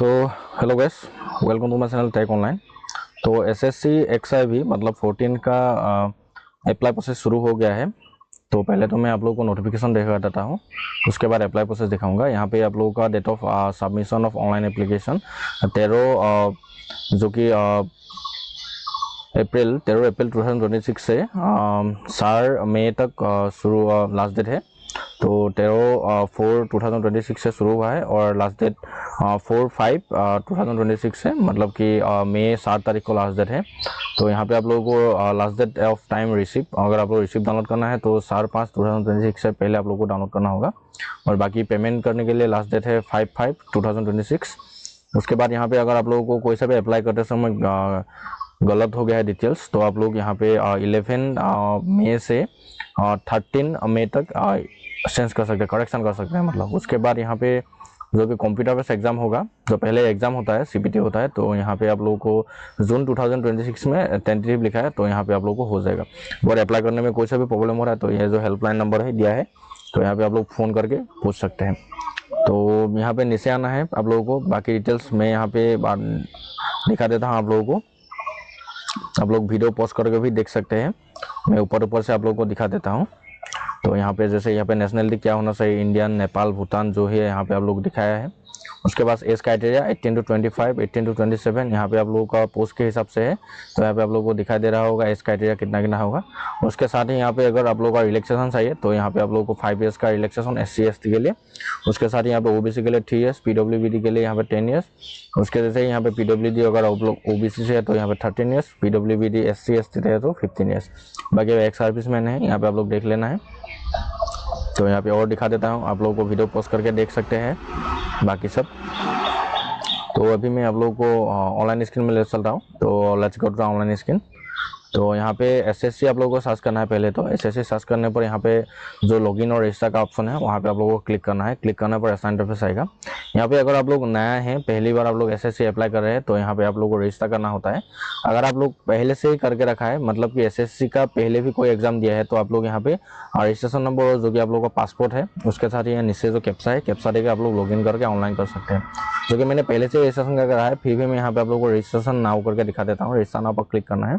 तो hello guys, welcome to my channel tech online. तो SSC XIV मतलब 14 का अप्लाई प्रोसेस शुरू हो गया है। तो पहले तो मैं आप लोगों को नोटिफिकेशन दिखा देता हूँ, उसके बाद अप्लाई प्रोसेस दिखाऊंगा। यहाँ पे आप लोगों का date of submission of online application 13 जो कि अप्रैल 2026 से 4 मई तक शुरू लास्ट डेट है। तो 13/4/2026 से शुरू हुआ है और लास्ट डेट 4/5/2026 है, मतलब कि मई 7 तारीख को लास्ट डेट है। तो यहाँ पे आप लोगों को last date of time receipt, अगर आप लोग रिसिप्ट डाउनलोड करना है तो 4/5/2026 से पहले आप लोगों को डाउनलोड करना होगा। और बाकी पेमेंट करने के लिए लास्ट डेट है 5/5/2026। उसके बाद यहाँ पे अगर आप लोगों को कोई सा भी अप्लाई करते समय गलत हो गया है डिटेल्स, तो आप लोग यहाँ पे 11 मई से 13 मई तक चेंज कर सकते हैं, करेक्शन कर सकते हैं मतलब। उसके बाद यहाँ पे जो कि कंप्यूटर बेस्ड एग्जाम होगा, जो पहले एग्जाम होता है CPT होता है, तो यहाँ पे आप लोगों को जून 2026 में टेंटेटिव लिखा है, तो यहाँ पे आप लोगों को हो जाएगा। और अप्लाई करने में कोई सा भी प्रॉब्लम हो रहा है तो यह जो हेल्पलाइन नंबर है दिया है, तो यहाँ पे आप लोग फ़ोन करके पूछ सकते हैं। तो यहाँ पे नीचे आना है आप लोगों को। बाकी डिटेल्स मैं यहाँ पे दिखा देता हूँ आप लोगों को। आप लोग वीडियो पॉज करके भी देख सकते हैं, मैं ऊपर से आप लोगों को दिखा देता हूँ। तो यहाँ पे जैसे यहाँ पे नेशनलिटी क्या होना चाहिए, इंडियन, नेपाल, भूटान जो है यहाँ पे आप लोग दिखाया है। उसके बाद एज क्राइटेरिया 18 to 25, 18 to 27 यहाँ पे आप लोगों का पोस्ट के हिसाब से है, तो यहाँ पे आप लोगों को दिखाई दे रहा होगा एज क्राइटेरिया कितना होगा। उसके साथ ही यहाँ पे अगर आप लोगों का रिलैक्सेशन चाहिए तो यहाँ पे आप लोगों को 5 years का रिलैक्सेशन SC ST के लिए। उसके साथ ही यहाँ पे OBC के लिए 3 years, PWBD के लिए यहाँ पे 10 years। उसके जैसे यहाँ पे PWD अगर आप लोग OBC से है तो यहाँ पे 13 years, PWBD SC ST है तो 15 years। बाकी एक्स सर्विसमैन है, यहाँ पे आप लोग देख लेना है। तो यहाँ पे और दिखा देता हूँ, आप लोगों को वीडियो पॉज करके देख सकते हैं बाकी सब। तो अभी मैं आप लोगों को ऑनलाइन स्क्रीन में ले चल रहा हूँ, तो let's go to online screen. तो यहाँ पे SSC आप लोगों को सर्च करना है। पहले तो SSC सर्च करने पर यहाँ पे जो लॉगिन और रजिस्टर का ऑप्शन है वहाँ पे आप लोगों को क्लिक करना है। क्लिक करने पर ऐसा इंटरफेस आएगा। यहाँ पे अगर आप लोग नया हैं, पहली बार आप लोग SSC अप्लाई कर रहे हैं, तो यहाँ पे आप लोगों को रजिस्टर करना होता है। अगर आप लोग पहले से ही करके रखा है, मतलब कि SSC का पहले भी कोई एग्जाम दिया है, तो आप लोग यहाँ पे रजिस्ट्रेशन नंबर जो कि आप लोगों का पासपोर्ट है, उसके साथ ही नीचे जो कैप्चा है, कैप्चा देकर आप लोग लॉगिन करके ऑनलाइन कर सकते हैं। जो कि मैंने पहले से रजिस्ट्रेशन करके रहा है, फिर भी मैं यहाँ पे आप लोगों को रजिस्ट्रेशन नाउ करके दिखा देता हूँ। रजिस्टर नाउ पर क्लिक करना है।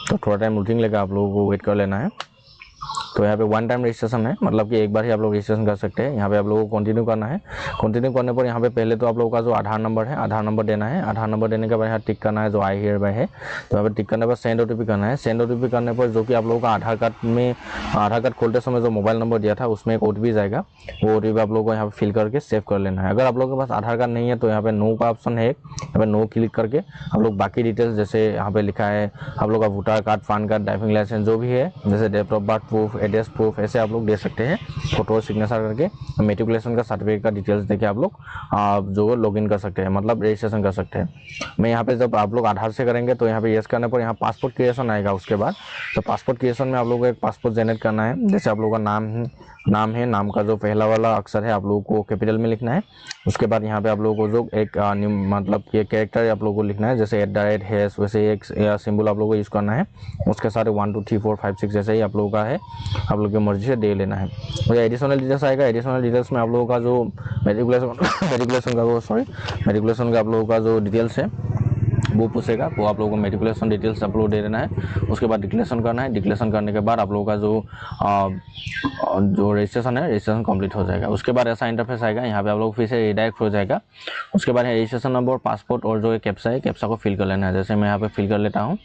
तो थोड़ा टाइम लूटिंग लेगा, आप लोगों को वेट कर लेना है। तो यहाँ पे 1 टाइम रजिस्ट्रेशन है, मतलब कि एक बार ही आप लोग रजिस्ट्रेशन कर सकते हैं। यहाँ पे आप लोगों को कंटिन्यू करना है। कंटिन्यू करने पर यहाँ पे पहले तो आप लोगों का जो आधार नंबर है, आधार नंबर देना है। आधार नंबर देने के बाद यहाँ टिक करना है जो आई हियर बाय है। तो यहाँ पे टिक करने पर सेंड OTP करना है। सेंड OTP करने पर जो कि आप लोगों का आधार कार्ड खोलते समय जो मोबाइल नंबर दिया था उसमें एक OTP जाएगा। वो OTP आप लोगों को यहाँ पे फिल करके सेव कर लेना है। अगर आप लोगों के पास आधार कार्ड नहीं है तो यहाँ पे नो का ऑप्शन है, यहाँ पे नो क्लिक करके आप लोग बाकी डिटेल्स जैसे यहाँ पे लिखा है आप लोग का voter card, PAN card, driving licence जो भी है, जैसे date of birth proof, address proof, ऐसे आप लोग दे सकते हैं। फोटो सिग्नेचर करके मेट्रिकुलेशन का सर्टिफिकेट का डिटेल्स देके आप लोग जो लॉगिन कर सकते हैं, मतलब रजिस्ट्रेशन कर सकते हैं। मैं यहाँ पे जब आप लोग आधार से करेंगे तो यहाँ पे यस करने पर यहाँ पासपोर्ट क्रिएशन आएगा। उसके बाद तो पासपोर्ट क्रिएशन में आप लोगों को एक पासपोर्ट जनरेट करना है। जैसे आप लोगों का नाम का जो पहला वाला अक्षर है आप लोगों को कैपिटल में लिखना है। उसके बाद यहाँ पे आप लोगों को जो एक मतलब ये कैरेक्टर आप लोगों को लिखना है, जैसे @ हैश, वैसे एक सिंबल आप लोगों को यूज़ करना है। उसके साथ 1 2 3 4 5 6 जैसे ही आप लोगों का है, आप लोग की मर्जी से दे लेना है। और एडिशनल डिटेल्स आएगा। एडिशनल डिटेल्स में आप लोगों का जो मेट्रिकुलेशन का आप लोगों का जो डिटेल्स है वो पूछेगा, वो आप लोगों को मेट्रिकुलेशन डिटेल्स अपलोड दे देना है। उसके बाद डिक्लेरेशन करना है। डिक्लेरेशन करने के बाद आप लोगों का जो रजिस्ट्रेशन है, रजिस्ट्रेशन कंप्लीट हो जाएगा। उसके बाद ऐसा इंटरफेस आएगा, यहाँ पे आप लोग फिर से रिडायरेक्ट हो जाएगा। उसके बाद रजिस्ट्रेशन नंबर, पासपोर्ट और जो कैप्चा है, कैप्चा को फिल कर लेना है। जैसे मैं यहाँ पे फिल कर लेता हूँ।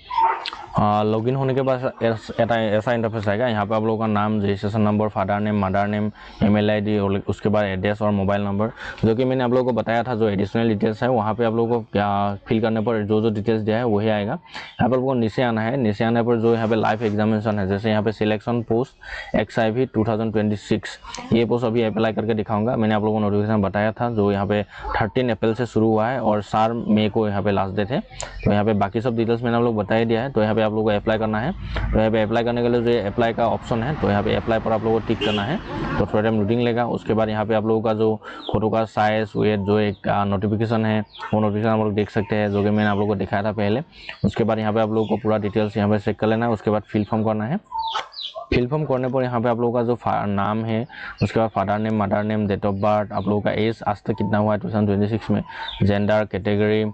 लॉगिन होने के बाद ऐसा इंटरफेस आएगा। यहाँ पे आप लोगों का नाम, registration number, father name, mother name, email ID और उसके बाद एड्रेस और मोबाइल नंबर, जो कि मैंने आप लोगों को बताया था। जो एडिशनल डिटेल्स है वहाँ पे आप लोगों को फिल करने पर जो डिटेल्स दिया है वही आएगा। यहाँ पर आपको नीचे आना है। नीचे आने पर जो यहाँ पे लाइव एग्जामिनेशन है, जैसे यहाँ पे सिलेक्शन पोस्ट XIV 2026, ये पोस्ट अभी अप्लाई करके दिखाऊंगा। मैंने आप लोगों को नोटिफिकेशन बताया था, जो यहाँ पे 13 अप्रैल से शुरू हुआ है और 4 मई को यहाँ पे लास्ट डेट है। तो यहाँ पे बाकी सब डिटेल्स मैंने आप लोग बताया दिया है। तो यहाँ पे आप लोगों को अप्लाई करना है। तो यहाँ पे अप्लाई करने के लिए जो अप्लाई का ऑप्शन है, तो यहाँ पे अप्लाई पर आप लोगों को टिक करना है। तो थोड़ा टाइम लूटिंग लेगा। उसके बाद यहाँ पे आप लोगों का जो फोटो का साइज, वेट, जो एक नोटिफिकेशन है, वो नोटिफिकेशन आप लोग देख सकते हैं, जो कि मैंने आप लोगों को दिखाया था पहले। उसके बाद यहाँ पे आप लोगों को पूरा डिटेल्स यहाँ पे चेक कर लेना है। उसके बाद फिल फॉर्म करना है। फिल फॉर्म करने पर यहाँ पे आप लोगों का जो नाम है, उसके बाद father name, mother name, date of birth, आप लोगों का एज आज तक कितना हुआ है 2026 में, जेंडर, कैटेगरी,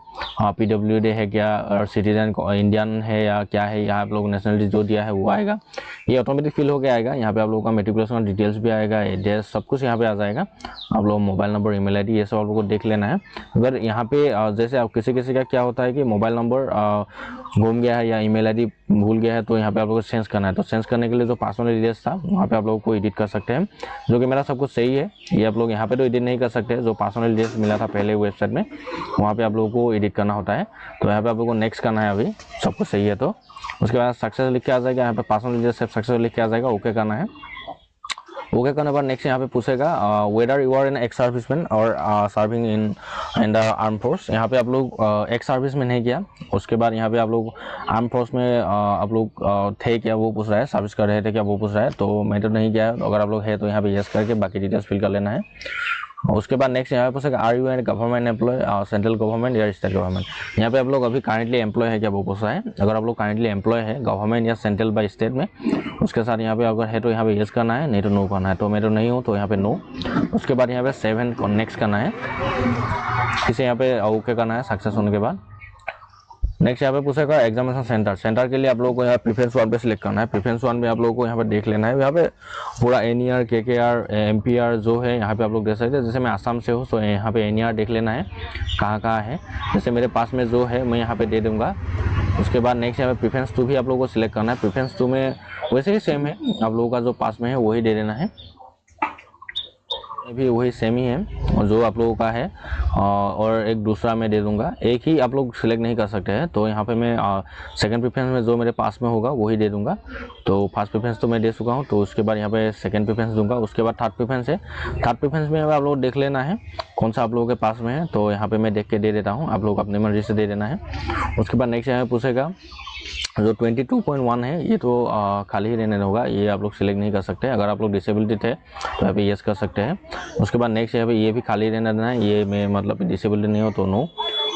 PWD है क्या, और सिटीजन इंडियन है या क्या है, यहाँ आप लोग नेशनलिटी जो दिया है वो आएगा, ये ऑटोमेटिक फिल होकर आएगा। यहाँ पे आप लोगों का मेट्रिकुलेशन डिटेल्स भी आएगा, एड्रेस, सब कुछ यहाँ पे आ जाएगा। आप लोग मोबाइल नंबर, ईमेल आईडी, ये सब आप लोगों को देख लेना है। अगर यहाँ पे जैसे आप किसी का क्या होता है कि मोबाइल नंबर घूम गया है या ईमेल आईडी भूल गया है, तो यहाँ पे आप लोगों को चेंज करना है। तो चेंज करने के लिए जो पर्सनल डिटेल्स था वहाँ पे आप लोगों को एडिट कर सकते हैं, जो कि मेरा सब कुछ सही है। ये आप लोग यहाँ पे तो एडिट नहीं कर सकते, जो पर्सनल डिटेल्स मिला था पहले वेबसाइट में वहाँ पे आप लोगों को एडिट करना होता है। तो यहाँ पे आप लोगों को नेक्स्ट करना है, अभी सब कुछ सही है। तो उसके बाद सक्सेस लिख के आ जाएगा, यहाँ पे पर्सनल डिटेल्स सक्सेस लिख के आ जाएगा, ओके करना है। ओके करने पर नेक्स्ट यहाँ पे पूछेगा whether you are an ex serviceman और serving in the arm force. यहाँ पे आप लोग एक्स सर्विस में नहीं किया, उसके बाद यहाँ पे आप लोग आर्म फोर्स में आप लोग थे क्या वो पूछ रहा है, सर्विस कर रहे थे क्या वो पूछ रहा है। तो मैं तो नहीं किया, अगर आप लोग है तो यहाँ पे यस करके बाकी डिटेल्स फिल कर लेना है। उसके बाद नेक्स्ट यहाँ पे पूछेगा are you an government employ, central government या स्टेट गवर्नमेंट। यहाँ पे आप लोग अभी करेंटली एम्प्लॉय है क्या वो पूछ रहा है। अगर आप लोग करेंटली एम्प्लॉय है गवर्नमेंट या सेंट्रल बाय स्टेट में, उसके साथ यहाँ पे अगर है तो यहाँ पे यस करना है, नहीं तो नो करना है। तो मैं तो नहीं हूँ तो यहाँ पे नो। उसके बाद यहाँ पे 7 नेक्स्ट करना है, इसे यहाँ पे ओके करना है सक्सेस होने के बाद। नेक्स्ट यहाँ पे पूछेगा एग्जामिनेशन सेंटर। सेंटर के लिए आप लोगों को यहाँ प्रेफरेंस 1 पे सिलेक्ट करना है। प्रेफरेंस 1 में आप लोगों को यहाँ पे देख लेना है, यहाँ पे पूरा NER, KKR, MPR जो है यहाँ पे आप लोग देख सकते हैं। जैसे मैं आसाम से हूँ तो यहाँ पे NER देख लेना है कहाँ कहाँ है, जैसे मेरे पास में जो है मैं यहाँ पे दे दूँगा। उसके बाद नेक्स्ट यहाँ पे प्रेफरेंस 2 भी आप लोगों को सिलेक्ट करना है। प्रेफरेंस 2 में वैसे ही सेम है, आप लोगों का जो पास में है वही दे देना है, भी वही सेम ही है और जो आप लोगों का है, और एक दूसरा मैं दे दूंगा, एक ही आप लोग सिलेक्ट नहीं कर सकते हैं। तो यहाँ पे मैं सेकंड प्रेफरेंस में जो मेरे पास में होगा वही दे दूंगा। तो फर्स्ट प्रेफरेंस तो मैं दे चुका हूँ, तो उसके बाद यहाँ पे सेकंड प्रेफरेंस दूंगा। उसके बाद थर्ड प्रेफरेंस है, थर्ड प्रेफरेंस में आप लोग देख लेना है कौन सा आप लोगों के पास में है। तो यहाँ पे मैं देख के दे देता हूँ, आप लोग अपनी मर्जी से दे देना है। उसके बाद नेक्स्ट यहाँ पे पूछेगा जो 22.1 है, ये तो खाली ही रहने होगा, ये आप लोग सिलेक्ट नहीं कर सकते। अगर आप लोग डिसेबिलिटी थे तो यहाँ पे यस कर सकते हैं। उसके बाद नेक्स्ट यहाँ पे ये भी खाली रहने देना है, ये में मतलब डिसेबिलिटी नहीं हो तो नो।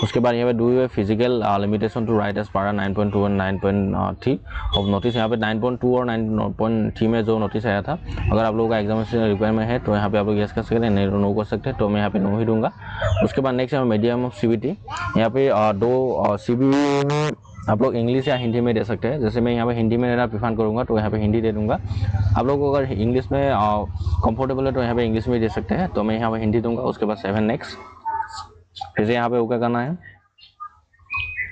उसके बाद यहाँ पे do you physical limitation to write as para 9.2 और 9.3 और नोटिस। यहाँ पे 9.2 और 9.3 में जो नोटिस आया था, अगर आप लोगों का एग्जामिनेशन रिक्वायरमेंट है तो यहाँ पे आप लोग यस कर सकते हैं, नहीं तो नो कर सकते हैं। तो मैं यहाँ पे नो ही दूंगा। उसके बाद नेक्स्ट यहाँ मीडियम ऑफ CBT, यहाँ पे 2 CBT में आप लोग इंग्लिश या हिंदी में दे सकते हैं। जैसे मैं यहाँ पे हिंदी में देना प्रेफर करूँगा तो यहाँ पे हिंदी दे दूँगा। आप लोग को अगर इंग्लिश में कंफर्टेबल है तो यहाँ पे इंग्लिश में दे सकते हैं, तो मैं यहाँ पे हिंदी दूँगा। उसके बाद 7 नेक्स्ट, फिर से यहाँ पे ओके करना है।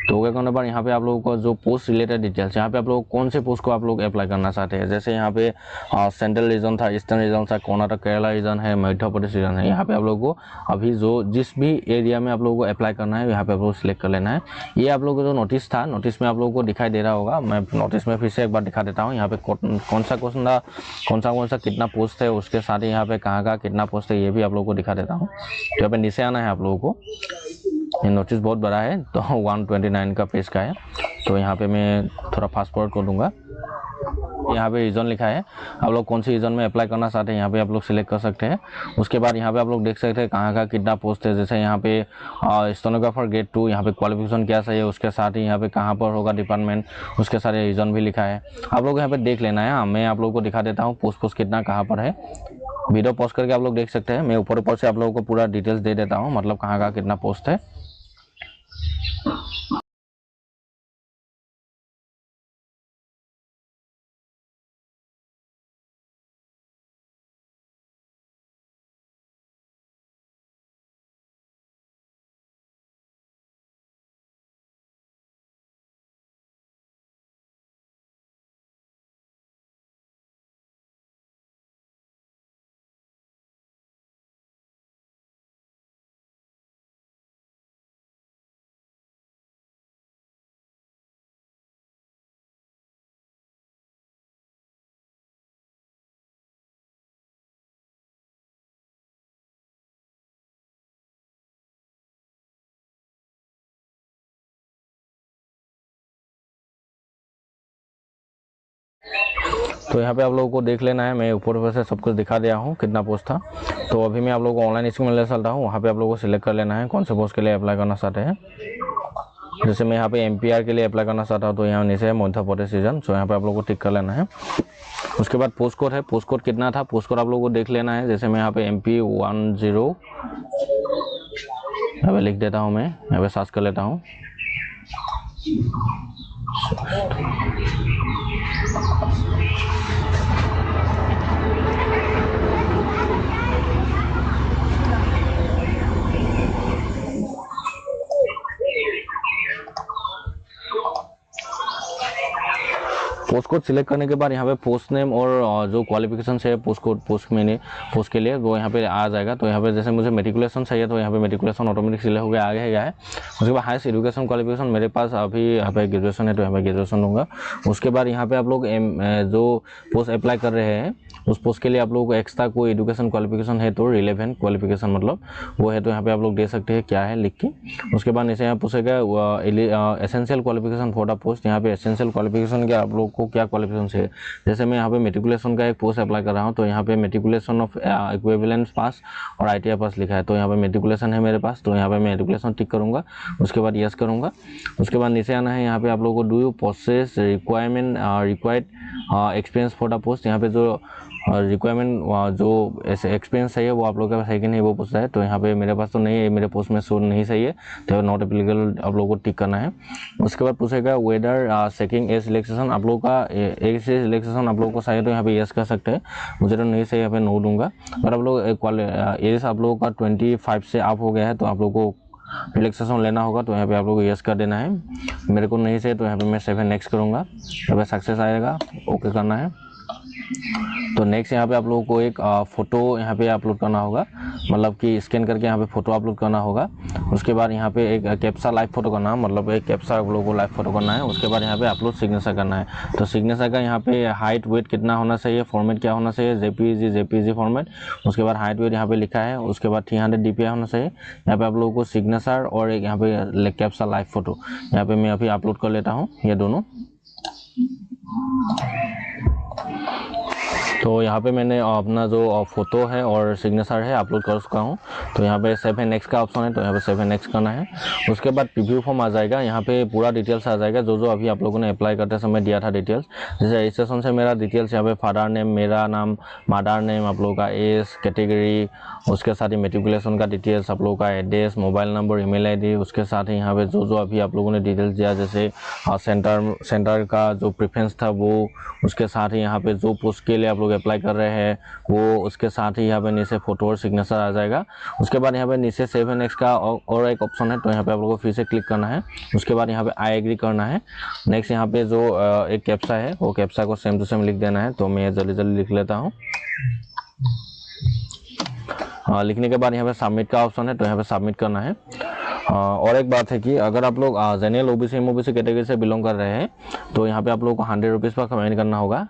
तो ओके करने पर यहाँ पे आप लोगों को जो पोस्ट रिलेटेड डिटेल्स, यहाँ पे आप लोग कौन से पोस्ट को आप लोग अप्लाई करना चाहते हैं। जैसे यहाँ पे सेंट्रल रीजन था, ईस्टर्न रीजन था, कर्नाटक केरला रीजन है, मध्य प्रदेश रीजन है। यहाँ पे आप लोगों को अभी जो जिस भी एरिया में आप लोगों को अप्लाई करना है यहाँ पे आप लोग सिलेक्ट कर लेना है। ये आप लोगों को जो नोटिस था, नोटिस में आप लोगों को दिखाई दे रहा होगा, मैं नोटिस में फिर से एक बार दिखा देता हूँ। यहाँ पे कौन सा कितना पोस्ट है, उसके साथ ही यहाँ पे कहाँ का कितना पोस्ट है ये भी आप लोगों को दिखा देता हूँ। तो यहाँ पे नीचे आना है आप लोगों को, ये नोटिस बहुत बड़ा है तो 129 का पेज का है। तो यहाँ पे मैं थोड़ा फास्ट फॉरवर्ड कर दूंगा। यहाँ पे रीजन लिखा है, आप लोग कौन सी रीजन में अप्लाई करना चाहते हैं यहाँ पे आप लोग सिलेक्ट कर सकते हैं। उसके बाद यहाँ पे आप लोग देख सकते हैं कहाँ का कितना पोस्ट है। जैसे यहाँ पे स्टेनोग्राफर ग्रेड 2, यहाँ पे क्वालिफिकेशन क्या चाहिए, उसके साथ ही यहाँ पे कहाँ पर होगा डिपार्टमेंट, उसके साथ रीजन भी लिखा है। आप लोग यहाँ पे देख लेना है। मैं आप लोग को दिखा देता हूँ पोस्ट कितना कहाँ पर है, वीडियो पॉज करके आप लोग देख सकते हैं। मैं ऊपर से आप लोगों को पूरा डिटेल्स दे देता हूँ, मतलब कहाँ का कितना पोस्ट है। तो यहाँ पे आप लोगों को देख लेना है, मैं ऊपर से सब कुछ दिखा दिया हूँ कितना पोस्ट था। तो अभी मैं आप लोगों को ऑनलाइन स्कूल में ले चलता हूँ, वहाँ पे आप लोगों को सिलेक्ट कर लेना है कौन से पोस्ट के लिए अप्लाई करना चाहते हैं। जैसे मैं यहाँ पे MPR के लिए अप्लाई करना चाहता हूँ तो यहाँ नीचे है मध्य प्रदेश रीजन, सो यहाँ पे आप लोगों को टिक कर लेना है। उसके बाद पोस्ट कोड है, पोस्ट कोड कितना था पोस्ट कोड आप लोगों को देख लेना है। जैसे मैं यहाँ पे MP10 यहाँ पे लिख देता हूँ, मैं यहाँ पे सर्च कर लेता हूँ। पोस्ट कोड सिलेक्ट करने के बाद यहाँ पे पोस्ट नेम और जो क्वालिफिकेशन है पोस्ट कोड पोस्ट के लिए वो यहाँ पे आ जाएगा। तो यहाँ पे जैसे मुझे मेट्रिकुलेशन चाहिए तो यहाँ पे मेट्रिकुलेशन ऑटोमेटिक सिलेक्ट हो गया, आगे गया है। उसके बाद हाईएस्ट एजुकेशन क्वालिफिकेशन मेरे पास अभी यहाँ पे ग्रेजुएशन है तो यहाँ पे ग्रेजुएशन होगा। उसके बाद यहाँ पे आप लोग जो पोस्ट अप्लाई कर रहे हैं उस पोस्ट के लिए आप लोगों को एक्स्ट्रा कोई एजुकेशन क्वालिफिकेशन है तो रिलेवेंट क्वालिफिकेशन मतलब वो है तो यहाँ पे आप लोग दे सकते हैं क्या है लिख के। उसके बाद नीचे यहाँ पूछेगा essential qualification for the post. यहाँ पे एसेंशियल क्वालिफिकेशन क्या आप लोग को क्या क्वालिफिकेशन है। जैसे मैं यहाँ पे मेट्रिकुलेशन का एक पोस्ट अप्लाई कर रहा हूँ तो यहाँ पे मेट्रिकुलेशन ऑफ इक्विवेलेंस पास और ITI पास लिखा है, तो यहाँ पे मेट्रिकुलेशन है मेरे पास, तो यहाँ पे मैं मेट्रिकुलेशन टिक करूँगा। उसके बाद यस करूँगा। उसके बाद नीचे आना है, यहाँ पे आप लोगों को do you process required experience for the post. यहाँ पे जो रिक्वायरमेंट जो ऐसे एक्सपीरियंस चाहिए वो आप लोगों के पास है कि नहीं वो पूछता है, तो यहाँ पे मेरे पास तो नहीं है, मेरे पोस्ट में शो नहीं सही है तो नॉट एप्लीकेबल आप लोगों को टिक करना है। उसके बाद पूछेगा वेदर सेकिंग एज सिलेक्शन आप लोगों का एज से सिलेक्शन आप लोगों को चाहिए तो यहाँ पे यस कर सकते हैं, मुझे तो नहीं सही यहाँ पे नो दूंगा। और आप लोग एज आप लोगों का 25 से अप हो गया है तो आप लोगों को रिलैक्सेशन लेना होगा तो यहाँ पे आप लोगों को यस कर देना है। मेरे को नहीं से तो यहाँ पे मैं 7 नेक्स्ट करूँगा, यहाँ पे सक्सेस आएगा, ओके करना है। तो नेक्स्ट यहाँ पे आप लोगों को एक फ़ोटो यहाँ पे अपलोड करना होगा, मतलब कि स्कैन करके यहाँ पे फ़ोटो अपलोड करना होगा। उसके बाद यहाँ पे एक कैप्सा लाइव फ़ोटो करना है, मतलब एक कैप्सा आप लोगों को लाइव फ़ोटो करना है। उसके बाद यहाँ पे अपलोड सिग्नेचर करना है, तो सिग्नेचर का यहाँ पे हाइट वेट कितना होना चाहिए, फॉर्मेट क्या होना चाहिए, JPG फॉर्मेट। उसके बाद हाइट वेट यहाँ पे लिखा है। उसके बाद 300 DPI होना चाहिए। यहाँ पे आप लोगों को सिग्नेचर और एक यहाँ पे कैप्सा लाइव फ़ोटो यहाँ पे मैं अभी अपलोड कर लेता हूँ ये दोनों। तो यहाँ पे मैंने अपना जो फोटो है और सिग्नेचर है अपलोड कर चुका हूँ, तो यहाँ पे 7 नेक्स्ट का ऑप्शन है तो यहाँ पे 7 नेक्स्ट करना है। उसके बाद प्रीव्यू फॉर्म आ जाएगा, यहाँ पे पूरा डिटेल्स आ जाएगा जो अभी आप लोगों ने अप्लाई करते समय दिया था डिटेल्स। जैसे रजिस्ट्रेशन से मेरा डिटेल्स यहाँ पे फादर नेम, मेरा नाम, मदर नेम, आप लोगों का एज, कैटेगरी, उसके साथ ही मेट्रिकुलेशन का डिटेल्स, आप लोगों का address, mobile number, email ID, उसके साथ ही यहाँ पे जो अभी आप लोगों ने डिटेल्स दिया जैसे सेंटर का जो प्रेफरेंस था वो, उसके साथ ही यहाँ पे जो पोस्ट के लिए आप लोग अप्लाई कर रहे हैं वो, उसके साथ ही यहाँ पे नीचे फोटो और सिग्नेचर आ जाएगा। उसके बाद यहाँ पे नीचे 7 नेक्स्ट का और एक ऑप्शन है तो यहाँ पे आप लोगों को फिर से क्लिक करना है। उसके बाद यहाँ पे आई एग्री करना है। नेक्स्ट यहाँ पे जो एक कैप्सा है वो कैप्सा को सेम टू सेम लिख देना है, तो मैं जल्दी लिख लेता हूँ। लिखने के बाद यहाँ पे सबमिट का ऑप्शन है तो यहाँ पे सबमिट करना है। और एक बात है कि अगर आप लोग जनरल OBC MOBC कैटेगरी से बिलोंग कर रहे हैं तो यहाँ पे आप लोगों को 100 रुपीज़ पर पेमेंट करना होगा।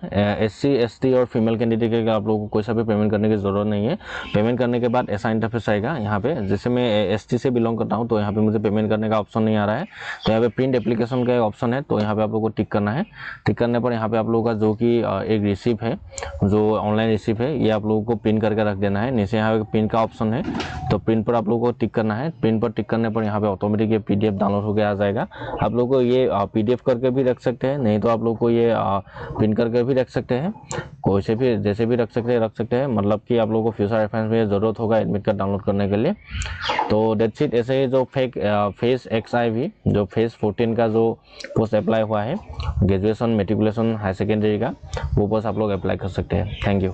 SC ST और फीमेल कैंडिडेट के आप लोगों को कोई सा भी पेमेंट करने की ज़रूरत नहीं है। पेमेंट करने के बाद ऐसा इंटरफेस आएगा यहाँ पे। जैसे मैं ST से बिलोंग करता हूँ तो यहाँ पे मुझे पेमेंट करने का ऑप्शन नहीं आ रहा है, तो यहाँ पे प्रिंट एप्लीकेशन का ऑप्शन है तो यहाँ पे आप लोगों को टिक करना है। टिक करने पर यहाँ पे आप लोगों का जो कि एक रिसिप्ट है, जो ऑनलाइन रिसिप्ट है, ये आप लोगों को प्रिंट करके रख देना है। नीचे यहाँ पे प्रिंट का ऑप्शन है तो प्रिंट पर आप लोगों को टिक करना है। प्रिंट पर टिक करने पर यहाँ पे ऑटोमेटिक ये PDF डाउनलोड होकर आ जाएगा। आप लोगों को ये PDF करके भी रख सकते हैं, नहीं तो आप लोग को ये प्रिंट करके भी रख सकते हैं, कोई से भी जैसे भी रख सकते हैं, मतलब कि आप लोगों को फ्यूचर रेफरेंस में ज़रूरत होगा एडमिट कार्ड डाउनलोड करने के लिए। तो डेट्स इट। ऐसे ही जो फेस XIV जो फेस 14 का जो पोस्ट अप्लाई हुआ है ग्रेजुएशन, मेट्रिकुलेशन, हाई सेकेंडरी का, वो पोस्ट आप लोग अप्लाई कर सकते हैं। Thank you.